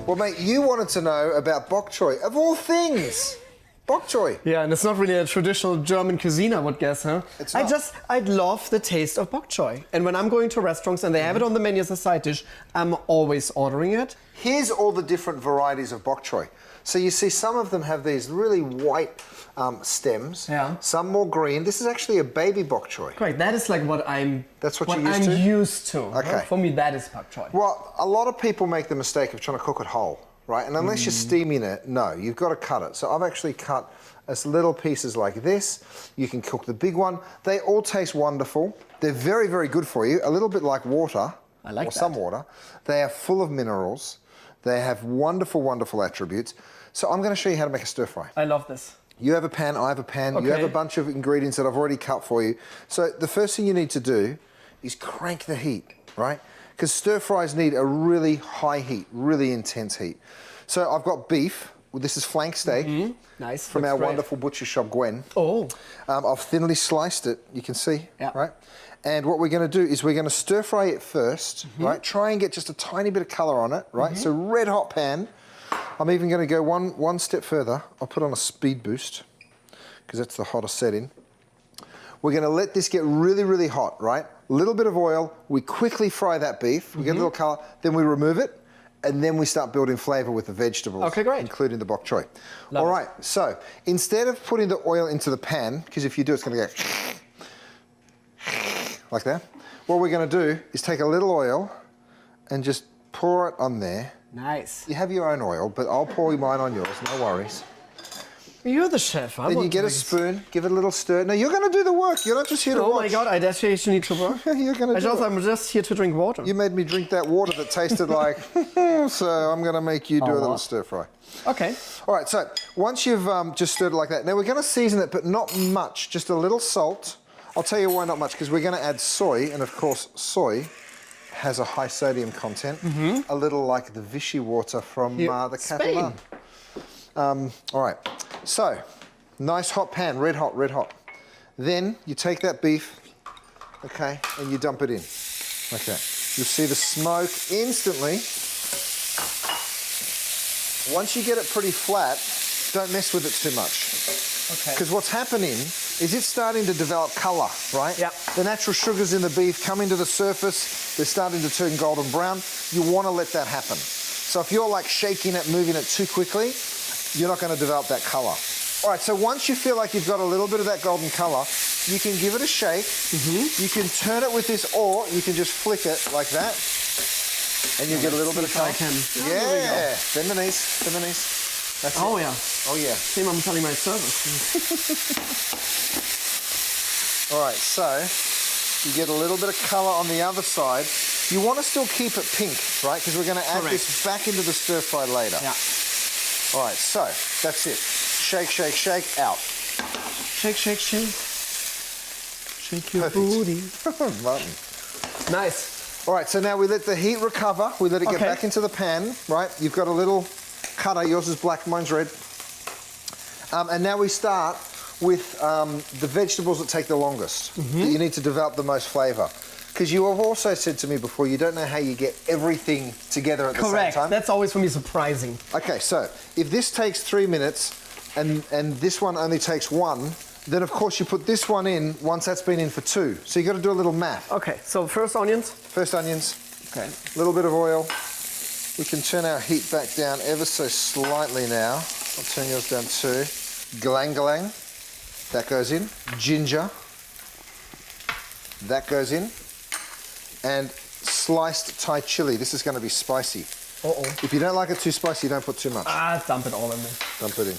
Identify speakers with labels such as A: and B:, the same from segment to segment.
A: Well, mate, you wanted to know about bok choy, of all things. Bok choy.
B: Yeah, and it's not really a traditional German cuisine, I would guess, huh?
A: It's not.
B: I love the taste of bok choy. And when I'm going to restaurants and they have it on the menu as a side dish, I'm always ordering it.
A: Here's all the different varieties of bok choy. So you see some of them have these really white stems,
B: Yeah.
A: some more green. This is actually a baby bok choy.
B: Correct, that is like what I'm...
A: That's what you're used to?
B: used to.
A: Okay.
B: For me, that is bok choy.
A: Well, a lot of people make the mistake of trying to cook it whole, right? And unless you're steaming it, no, you've got to cut it. So I've actually cut as little pieces like this. You can cook the big one. They all taste wonderful. They're very, very good for you. A little bit like water.
B: I like
A: or
B: that.
A: some water. They are full of minerals. They have wonderful, wonderful attributes. So I'm going to show you how to make a stir fry.
B: I love this.
A: You have a pan, I have a pan.
B: Okay.
A: You have a bunch of ingredients that I've already cut for you. So the first thing you need to do is crank the heat, right? Because stir fries need a really high heat, really intense heat. So I've got beef. Well, this is flank steak.
B: Nice.
A: From
B: Looks
A: our
B: great.
A: wonderful butcher shop, Gwen.
B: Oh.
A: I've thinly sliced it, you can see,
B: Yeah.
A: right? And what we're going to do is we're going to stir fry it first, right? Try and get just a tiny bit of colour on it, right? So red hot pan. I'm even going to go one step further. I'll put on a speed boost because that's the hottest setting. We're going to let this get really, really hot, right? A little bit of oil. We quickly fry that beef. We get a little colour. Then we remove it. And then we start building flavour with the vegetables.
B: Okay, great.
A: Including the bok choy.
B: Love
A: All
B: it.
A: right, so instead of putting the oil into the pan, because if you do, it's going to go like that. What we're going to do is take a little oil and just pour it on there.
B: Nice.
A: You have your own oil, but I'll pour mine on yours, no worries.
B: You're the chef.
A: Then you get a spoon, give it a little stir. No, you're going to do the work. You're not just here to watch.
B: Oh my God, I actually need to work.
A: You're going to do it.
B: I'm just here to drink water.
A: You made me drink that water that tasted like, so I'm going to make you do a little stir fry.
B: Okay.
A: All right, so once you've just stirred it like that, now we're going to season it, but not much, just a little salt. I'll tell you why not much, because we're going to add soy, and of course, soy has a high sodium content, a little like the Vichy water from the Catalan. All right, so nice hot pan, red hot, red hot. Then you take that beef, okay, and you dump it in. Okay, you'll see the smoke instantly. Once you get it pretty flat, don't mess with it too much.
B: Okay.
A: Because what's happening is it's starting to develop colour, right?
B: Yep.
A: The natural sugars in the beef come into the surface, they're starting to turn golden brown. You want to let that happen. So if you're like shaking it, moving it too quickly, you're not going to develop that colour. All right, so once you feel like you've got a little bit of that golden colour, you can give it a shake. You can turn it with this, or you can just flick it like that, and you get a little bit of colour.
B: I can.
A: Yeah, bend the knees, bend the knees. That's
B: Oh
A: it.
B: yeah.
A: Oh yeah.
B: Same, I'm telling my service.
A: All right, so you get a little bit of colour on the other side. You want to still keep it pink, right? Because we're going to add this back into the stir fry later.
B: Yeah.
A: All right, so that's it. Shake, shake, shake, out.
B: Shake, shake, shake. Shake your booty.
A: Martin.
B: Nice.
A: All right, so now we let the heat recover. We let it get back into the pan, right? You've got a little cutter. Yours is black, mine's red. And now we start with the vegetables that take the longest, that you need to develop the most flavour. Because you have also said to me before, you don't know how you get everything together at the same
B: Correct.
A: time.
B: That's always for me surprising.
A: Okay, so if this takes 3 minutes and this one only takes 1, then of course you put this one in once that's been in for 2. So you've got to do a little math.
B: Okay, so first onions.
A: First onions,
B: Okay.
A: a little bit of oil. We can turn our heat back down ever so slightly now. I'll turn yours down too. Galang galang, that goes in. Ginger, that goes in. And sliced Thai chili. This is going to be spicy. If you don't like it too spicy, don't put too much.
B: Dump it all in there.
A: Dump it in.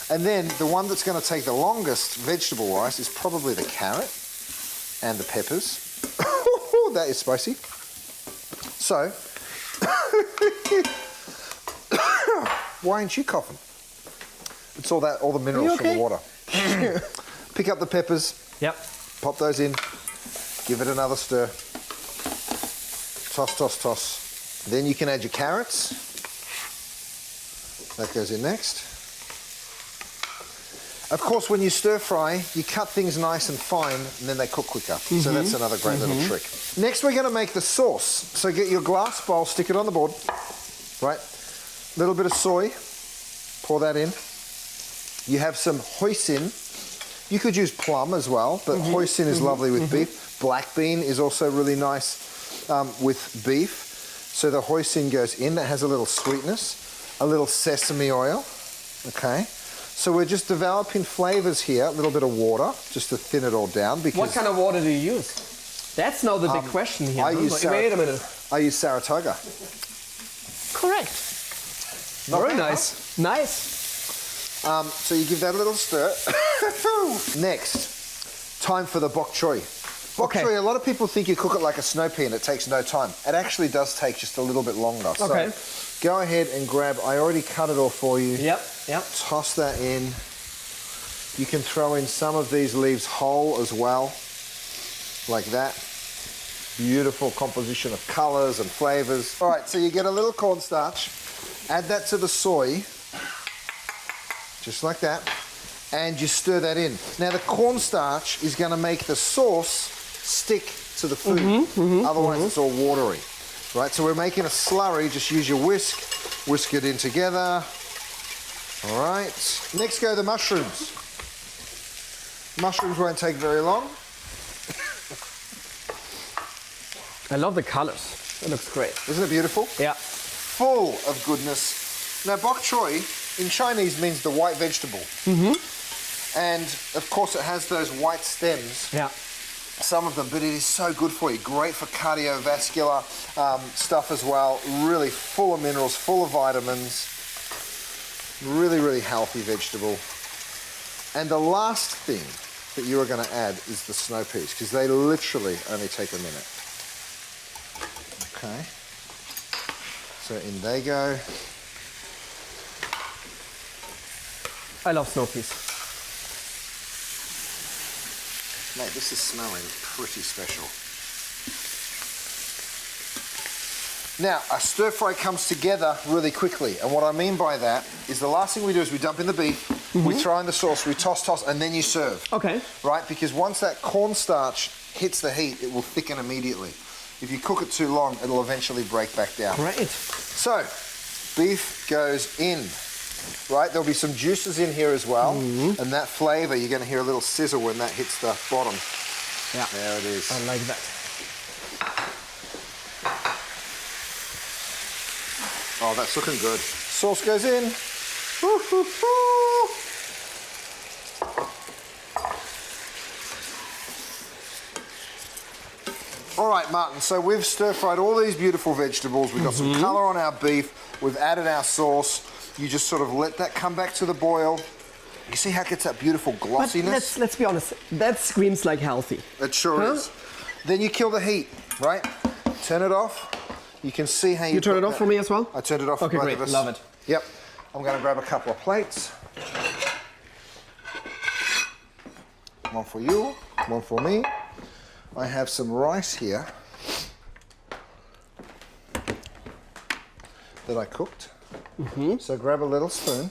A: And then the one that's going to take the longest vegetable-wise is probably the carrot and the peppers. That is spicy. So, why aren't you coughing? It's all the minerals from the water. Pick up the peppers.
B: Yep.
A: Pop those in. Give it another stir. Toss, toss, toss. Then you can add your carrots. That goes in next. Of course, when you stir fry, you cut things nice and fine, and then they cook quicker. So that's another great little trick. Next, we're going to make the sauce. So get your glass bowl, stick it on the board, right? little bit of soy. Pour that in. You have some hoisin. You could use plum as well, but hoisin is lovely with beef. Black bean is also really nice with beef. So the hoisin goes in. That has a little sweetness. A little sesame oil. Okay. So we're just developing flavors here. A little bit of water, just to thin it all down. Because
B: what kind of water do you use? That's now the big question here. Wait a minute.
A: I use Saratoga.
B: Correct. Very nice. Nice.
A: So you give that a little stir. Next, time for the bok choy. Bok choy, a lot of people think you cook it like a snow pea and it takes no time. It actually does take just a little bit longer.
B: Okay.
A: So go ahead and grab, I already cut it all for you.
B: Yep.
A: Toss that in. You can throw in some of these leaves whole as well, like that. Beautiful composition of colors and flavors. All right, so you get a little cornstarch. Add that to the soy, just like that, and you stir that in. Now the cornstarch is going to make the sauce stick to the food. Otherwise it's all watery. Right, so we're making a slurry. Just use your whisk it in together. All right, next go the mushrooms. Mushrooms won't take very long.
B: I love the colors. It looks great.
A: Isn't it beautiful?
B: Yeah.
A: Full of goodness. Now bok choy in Chinese means the white vegetable. And of course it has those white stems.
B: Yeah.
A: Some of them, but it is so good for you. Great for cardiovascular stuff as well. Really full of minerals, full of vitamins. Really, really healthy vegetable. And the last thing that you are going to add is the snow peas, because they literally only take a minute. Okay. So in they go.
B: I love snow peas.
A: Mate, this is smelling pretty special. Now, a stir fry comes together really quickly, and what I mean by that is the last thing we do is we dump in the beef, we throw in the sauce, we toss, and then you serve. Okay. Right, because once that cornstarch hits the heat, it will thicken immediately. If you cook it too long, it'll eventually break back down.
B: Great.
A: So, beef goes in. Right, there'll be some juices in here as well, and that flavour, you're going to hear a little sizzle when that hits the bottom.
B: Yeah.
A: There it is.
B: I like that.
A: Oh, that's looking good. Sauce goes in. Woo, woo, woo. All right, Martin, so we've stir-fried all these beautiful vegetables. We've got some colour on our beef. We've added our sauce. You just sort of let that come back to the boil. You see how it gets that beautiful glossiness?
B: But let's be honest, that screams like healthy.
A: It sure is. Then you kill the heat, right? Turn it off. You can see how
B: you turn it off for me as well?
A: I turned it off for
B: okay,
A: both
B: great.
A: of us.
B: Love it.
A: Yep. I'm going to grab a couple of plates. One for you, one for me. I have some rice here that I cooked. So grab a little spoon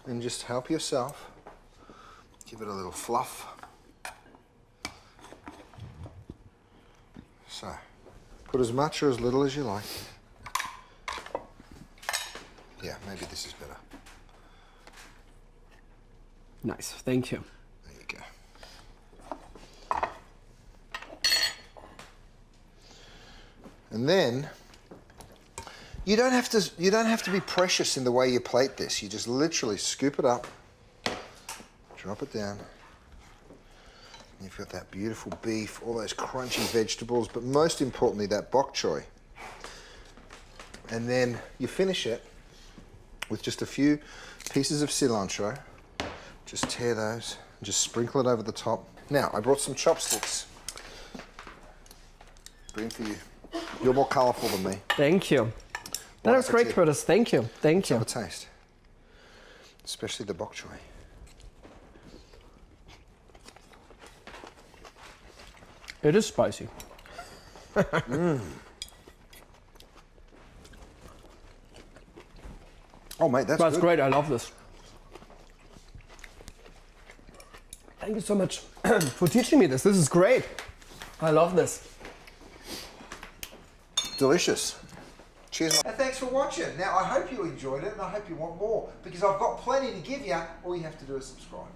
A: and just help yourself. Give it a little fluff. So, put as much or as little as you like. Yeah, maybe this is better.
B: Nice, thank you.
A: There you go. And then you don't have to be precious in the way you plate this. You just literally scoop it up, drop it down. And you've got that beautiful beef, all those crunchy vegetables, but most importantly that bok choy. And then you finish it with just a few pieces of cilantro. Just tear those and just sprinkle it over the top. Now, I brought some chopsticks. Bring for you. You're more colourful than me.
B: Thank you. That was great, Curtis. Thank you. Thank you.
A: Have a taste. Especially the bok choy.
B: It is spicy.
A: Oh, mate, that's good.
B: Great. I love this. Thank you so much for teaching me this. This is great. I love this.
A: Delicious. Cheers. And thanks for watching. Now, I hope you enjoyed it and I hope you want more because I've got plenty to give you. All you have to do is subscribe.